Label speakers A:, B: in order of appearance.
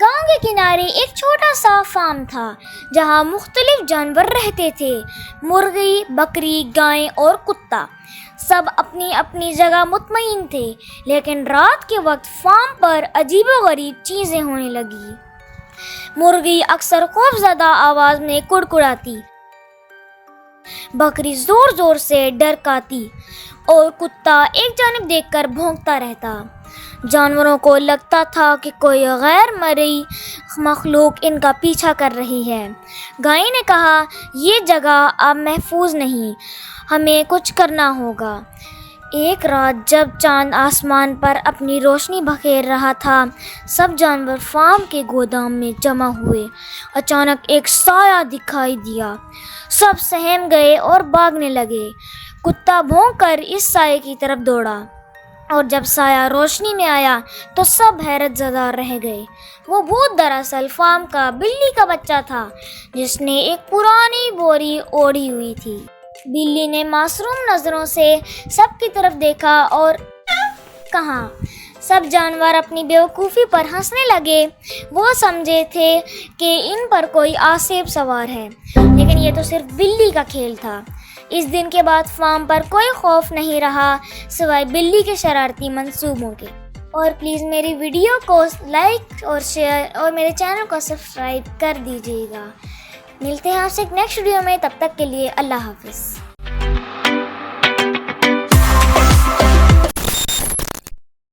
A: گاؤں کے کنارے ایک چھوٹا سا فارم تھا جہاں مختلف جانور رہتے تھے، مرغی، بکری، گائیں اور کتا۔ سب اپنی اپنی جگہ مطمئن تھے، لیکن رات کے وقت فارم پر عجیب و غریب چیزیں ہونے لگی۔ مرغی اکثر خوفزدہ آواز میں کڑکڑاتی، بکری زور زور سے ڈرکاتی اور کتا ایک جانب دیکھ کر بھونکتا رہتا۔ جانوروں کو لگتا تھا کہ کوئی غیر مرئی مخلوق ان کا پیچھا کر رہی ہے۔ گائیں نے کہا، یہ جگہ اب محفوظ نہیں، ہمیں کچھ کرنا ہوگا۔ ایک رات جب چاند آسمان پر اپنی روشنی بکھیر رہا تھا، سب جانور فارم کے گودام میں جمع ہوئے۔ اچانک ایک سایہ دکھائی دیا، سب سہم گئے اور بھاگنے لگے۔ کتا بھونک کر اس سائے کی طرف دوڑا، اور جب سایہ روشنی میں آیا تو سب حیرت زدہ رہ گئے۔ وہ بھوت دراصل فارم کا بلی کا بچہ تھا، جس نے ایک پرانی بوری اوڑھی ہوئی تھی۔ بلی نے معصوم نظروں سے سب کی طرف دیکھا اور کہا۔ سب جانور اپنی بیوقوفی پر ہنسنے لگے۔ وہ سمجھے تھے کہ ان پر کوئی آسیب سوار ہے، لیکن یہ تو صرف بلی کا کھیل تھا۔ اس دن کے بعد فارم پر کوئی خوف نہیں رہا سوائے بلی کے شرارتی منصوبوں کے۔ اور پلیز میری ویڈیو کو لائک اور شیئر اور میرے چینل کو سبسکرائب کر دیجیے گا۔ ملتے ہیں آپ سے ایک نیکسٹ ویڈیو میں، تب تک کے لیے اللہ حافظ۔